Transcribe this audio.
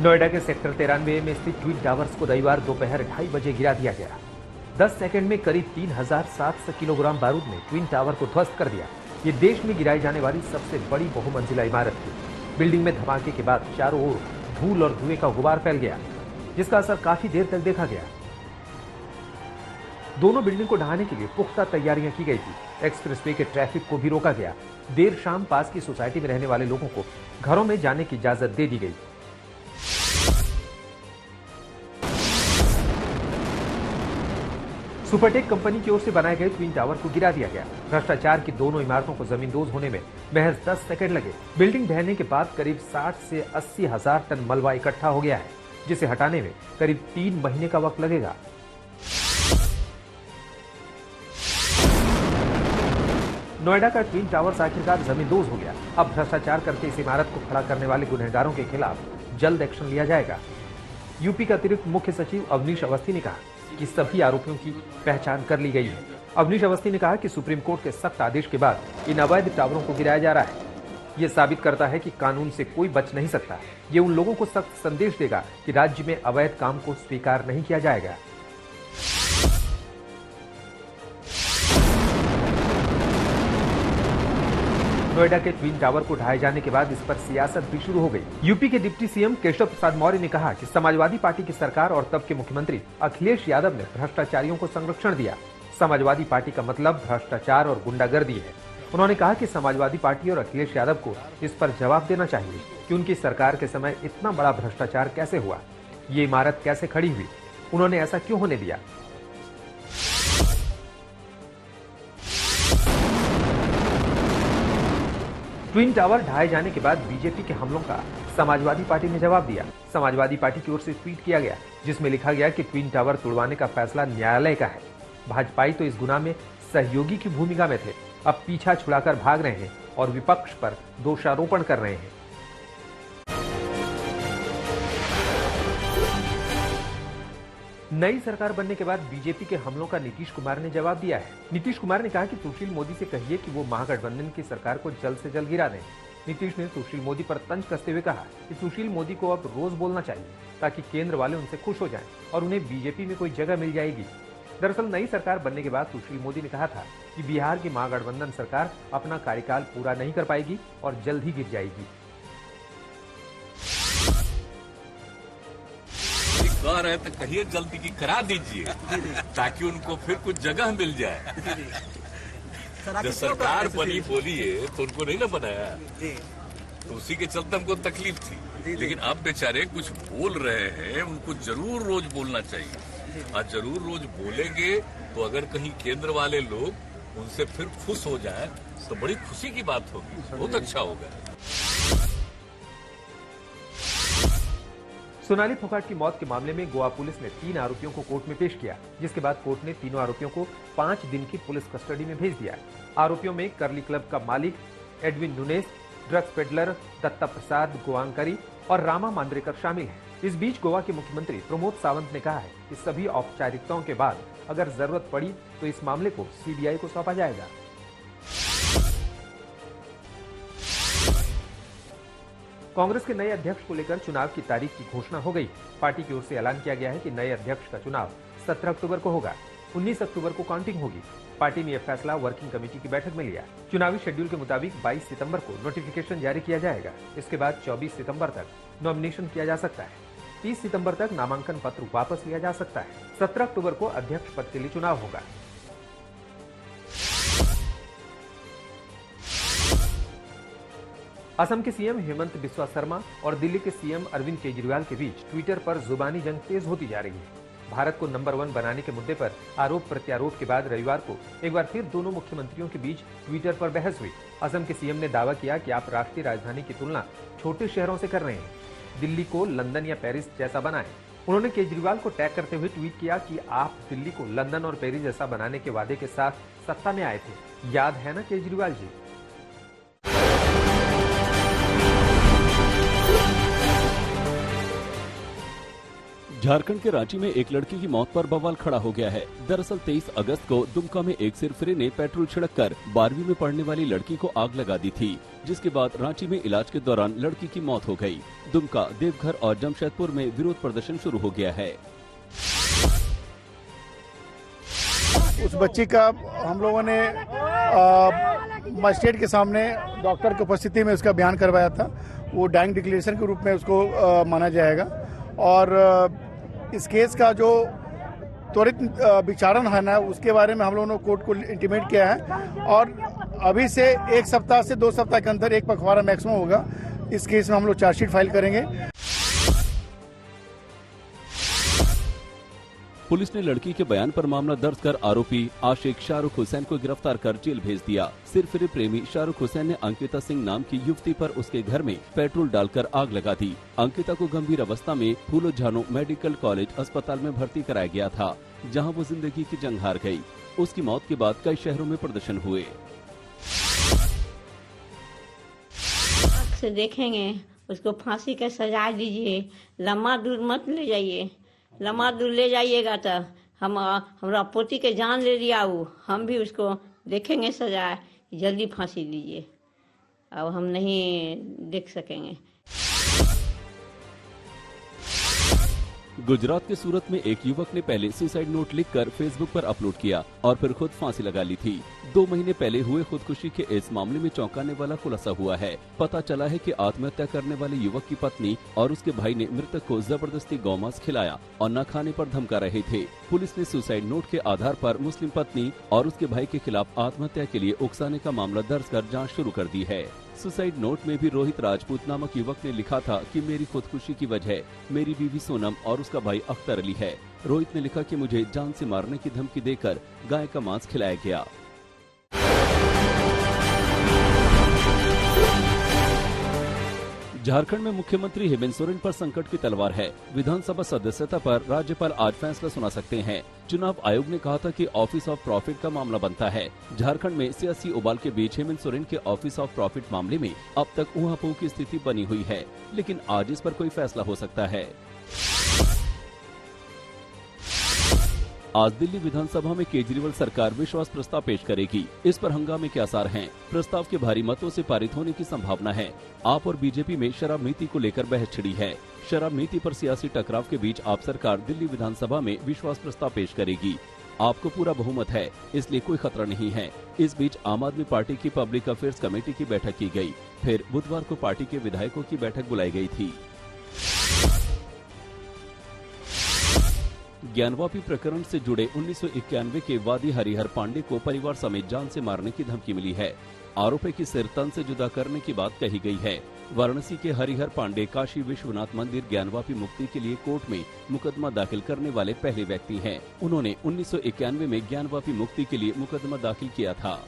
नोएडा के सेक्टर 93 में स्थित ट्विन टावर्स को रविवार दोपहर 2:30 बजे गिरा दिया गया। 10 सेकंड में करीब 3700 किलोग्राम बारूद ने ट्विन टावर को ध्वस्त कर दिया। ये देश में गिराई जाने वाली सबसे बड़ी बहुमंजिला इमारत थी। बिल्डिंग में धमाके के बाद चारों ओर धूल और धुएं का गुबार फैल गया, जिसका असर काफी देर तक देखा गया। दोनों बिल्डिंग को ढहाने के लिए पुख्ता तैयारियां की गई थी। एक्सप्रेसवे के ट्रैफिक को भी रोका गया। देर शाम पास की सोसाइटी में रहने वाले लोगों को घरों में जाने की इजाजत दे दी गई। सुपरटेक कंपनी की ओर से बनाए गए ट्विन टावर को गिरा दिया गया। भ्रष्टाचार की दोनों इमारतों को जमींदोज होने में महज 10 सेकंड लगे। बिल्डिंग ढहने के बाद करीब 60 से 80 हजार टन मलबा इकट्ठा हो गया है, जिसे हटाने में करीब 3 महीने का वक्त लगेगा। नोएडा का ट्विन टावर्स आखिरकार जमींदोज हो गया। अब भ्रष्टाचार करके इस इमारत को खड़ा करने वाले गुनहगारों के खिलाफ जल्द एक्शन लिया जाएगा। यूपी के अतिरिक्त मुख्य सचिव अवनीश अवस्थी ने कहा कि सभी आरोपियों की पहचान कर ली गई है। अवनीश अवस्थी ने कहा कि सुप्रीम कोर्ट के सख्त आदेश के बाद इन अवैध टावरों को गिराया जा रहा है। यह साबित करता है कि कानून से कोई बच नहीं सकता। ये उन लोगों को सख्त संदेश देगा कि राज्य में अवैध काम को स्वीकार नहीं किया जाएगा। नोएडा के ट्विन टावर को ढहाए जाने के बाद इस पर सियासत भी शुरू हो गई। यूपी के डिप्टी सीएम केशव प्रसाद मौर्य ने कहा कि समाजवादी पार्टी की सरकार और तब के मुख्यमंत्री अखिलेश यादव ने भ्रष्टाचारियों को संरक्षण दिया। समाजवादी पार्टी का मतलब भ्रष्टाचार और गुंडागर्दी है। उन्होंने कहा कि समाजवादी पार्टी और अखिलेश यादव को इस पर जवाब देना चाहिए कि उनकी सरकार के समय इतना बड़ा भ्रष्टाचार कैसे हुआ, ये इमारत कैसे खड़ी हुई, उन्होंने ऐसा क्यों होने दिया। ट्विन टावर ढहाए जाने के बाद बीजेपी के हमलों का समाजवादी पार्टी ने जवाब दिया। समाजवादी पार्टी की ओर से ट्वीट किया गया, जिसमें लिखा गया कि ट्विन टावर तुड़वाने का फैसला न्यायालय का है। भाजपाई तो इस गुनाह में सहयोगी की भूमिका में थे, अब पीछा छुड़ाकर भाग रहे हैं और विपक्ष पर दोषारोपण कर रहे हैं। नई सरकार बनने के बाद बीजेपी के हमलों का नीतीश कुमार ने जवाब दिया है। नीतीश कुमार ने कहा कि सुशील मोदी से कहिए कि वो महागठबंधन की सरकार को जल्द से जल्द गिरा दें। नीतीश ने सुशील मोदी पर तंज कसते हुए कहा कि सुशील मोदी को अब रोज बोलना चाहिए ताकि केंद्र वाले उनसे खुश हो जाएं और उन्हें बीजेपी में कोई जगह मिल जाएगी। दरअसल नई सरकार बनने के बाद सुशील मोदी ने कहा था कि बिहार की महागठबंधन सरकार अपना कार्यकाल पूरा नहीं कर पाएगी और जल्द ही गिर जाएगी। कह रहे तो कहिए जल्दी की करा दीजिए ताकि उनको फिर कुछ जगह मिल जाए। जब सरकार बनी बोलिए तो उनको नहीं ना बनाया, तो उसी के चलते हमको तकलीफ थी। लेकिन अब बेचारे कुछ बोल रहे हैं, उनको जरूर रोज बोलना चाहिए और जरूर रोज बोलेंगे तो अगर कहीं केंद्र वाले लोग उनसे फिर खुश हो जाए तो बड़ी खुशी की बात होगी, बहुत अच्छा होगा। सोनाली फोगाट की मौत के मामले में गोवा पुलिस ने 3 आरोपियों को कोर्ट में पेश किया, जिसके बाद कोर्ट ने तीनों आरोपियों को 5 दिन की पुलिस कस्टडी में भेज दिया। आरोपियों में कर्ली क्लब का मालिक एडविन नुनेस, ड्रग्स पेडलर दत्ता प्रसाद गोवांकरी और रामा मांद्रेकर शामिल हैं। इस बीच गोवा के मुख्यमंत्री प्रमोद सावंत ने कहा है कि सभी औपचारिकताओं के बाद अगर जरूरत पड़ी तो इस मामले को सीबीआई को सौंपा जाएगा। कांग्रेस के नए अध्यक्ष को लेकर चुनाव की तारीख की घोषणा हो गई। पार्टी की ओर से ऐलान किया गया है कि नए अध्यक्ष का चुनाव 17 अक्टूबर को होगा। 19 अक्टूबर को काउंटिंग होगी। पार्टी ने यह फैसला वर्किंग कमेटी की बैठक में लिया। चुनावी शेड्यूल के मुताबिक 22 सितंबर को नोटिफिकेशन जारी किया जाएगा। इसके बाद 24 सितंबर तक नॉमिनेशन किया जा सकता है। 30 सितंबर तक नामांकन पत्र वापस लिया जा सकता है। 17 अक्टूबर को अध्यक्ष पद के लिए चुनाव होगा। असम के सीएम हेमंत बिस्वा शर्मा और दिल्ली के सीएम अरविंद केजरीवाल के बीच ट्विटर पर जुबानी जंग तेज होती जा रही है। भारत को नंबर 1 बनाने के मुद्दे पर आरोप प्रत्यारोप के बाद रविवार को एक बार फिर दोनों मुख्यमंत्रियों के बीच ट्विटर पर बहस हुई। असम के सीएम ने दावा किया कि आप राष्ट्रीय राजधानी की तुलना छोटे शहरों से कर रहे हैं, दिल्ली को लंदन या पेरिस जैसा बनाएं। उन्होंने केजरीवाल को टैग करते हुए ट्वीट किया कि आप दिल्ली को लंदन और पेरिस जैसा बनाने के वादे के साथ सत्ता में आए थे, याद है ना केजरीवाल जी। झारखंड के रांची में एक लड़की की मौत पर बवाल खड़ा हो गया है। दरअसल 23 अगस्त को दुमका में एक सिरफिरे ने पेट्रोल छिड़ककर 12वीं में पढ़ने वाली लड़की को आग लगा दी थी। जिसके बाद रांची में इलाज के दौरान लड़की की मौत हो गई। दुमका, देवघर और जमशेदपुर में विरोध प्रदर्शन शुरू हो गया है। उस बच्ची का हम लोगों ने मजिस्ट्रेट के सामने डॉक्टर की उपस्थिति में उसका बयान करवाया था। वो डाइंग डिक्लेरेशन के रूप में उसको माना जाएगा और इस केस का जो त्वरित विचारण है ना, उसके बारे में हम लोगों ने कोर्ट को इंटीमेट किया है और अभी से 1 सप्ताह से 2 सप्ताह के अंदर एक पखवाड़ा मैक्सिमम होगा। इस केस में हम लोग चार्जशीट फाइल करेंगे। पुलिस ने लड़की के बयान पर मामला दर्ज कर आरोपी आशिक शाहरुख हुसैन को गिरफ्तार कर जेल भेज दिया। सिरफिरे प्रेमी शाहरुख हुसैन ने अंकिता सिंह नाम की युवती पर उसके घर में पेट्रोल डालकर आग लगा दी। अंकिता को गंभीर अवस्था में फूलो झानो मेडिकल कॉलेज अस्पताल में भर्ती कराया गया था, जहां वो जिंदगी की जंग हार गई। उसकी मौत के बाद कई शहरों में प्रदर्शन हुए। से देखेंगे, उसको फांसी का सजा दीजिए, लम्बा दूर मत ले जाइए। लम्बा दूर ले जाइएगा तो हमरा पोती के जान ले लिया वो, हम भी उसको देखेंगे सजा, जल्दी फांसी दीजिए। अब हम नहीं देख सकेंगे। गुजरात के सूरत में एक युवक ने पहले सुसाइड नोट लिखकर फेसबुक पर अपलोड किया और फिर खुद फांसी लगा ली थी। 2 महीने पहले हुए खुदकुशी के इस मामले में चौंकाने वाला खुलासा हुआ है। पता चला है कि आत्महत्या करने वाले युवक की पत्नी और उसके भाई ने मृतक को जबरदस्ती गौमांस खिलाया और न खाने पर धमका रहे थे। पुलिस ने सुसाइड नोट के आधार पर मुस्लिम पत्नी और उसके भाई के खिलाफ आत्महत्या के लिए उकसाने का मामला दर्ज कर जाँच शुरू कर दी है। सुसाइड नोट में भी रोहित राजपूत नामक युवक ने लिखा था कि मेरी खुदकुशी की वजह मेरी बीवी सोनम और उसका भाई अख्तर अली है। रोहित ने लिखा कि मुझे जान से मारने की धमकी देकर गाय का मांस खिलाया गया। झारखंड में मुख्यमंत्री हेमंत सोरेन पर संकट की तलवार है। विधानसभा सदस्यता पर राज्यपाल आज फैसला सुना सकते हैं। चुनाव आयोग ने कहा था कि ऑफिस ऑफ प्रॉफिट का मामला बनता है। झारखंड में सियासी उबाल के बीच हेमंत सोरेन के ऑफिस ऑफ प्रॉफिट मामले में अब तक ऊहापोह की स्थिति बनी हुई है, लेकिन आज इस पर कोई फैसला हो सकता है। आज दिल्ली विधानसभा में केजरीवाल सरकार विश्वास प्रस्ताव पेश करेगी। इस पर हंगामे के आसार हैं। प्रस्ताव के भारी मतों से पारित होने की संभावना है। आप और बीजेपी में शराब नीति को लेकर बहस छिड़ी है। शराब नीति पर सियासी टकराव के बीच आप सरकार दिल्ली विधानसभा में विश्वास प्रस्ताव पेश करेगी। आपको पूरा बहुमत है, इसलिए कोई खतरा नहीं है। इस बीच आम आदमी पार्टी की पब्लिक अफेयर्स कमेटी की बैठक की गयी। फिर बुधवार को पार्टी के विधायकों की बैठक बुलाई गयी थी। ज्ञानवापी प्रकरण से जुड़े 1991 के वादी हरिहर पांडे को परिवार समेत जान से मारने की धमकी मिली है। आरोपी की सिर तन से जुदा करने की बात कही गई है। वाराणसी के हरिहर पांडे काशी विश्वनाथ मंदिर ज्ञानवापी मुक्ति के लिए कोर्ट में मुकदमा दाखिल करने वाले पहले व्यक्ति हैं। उन्होंने 1991 में ज्ञानवापी मुक्ति के लिए मुकदमा दाखिल किया था।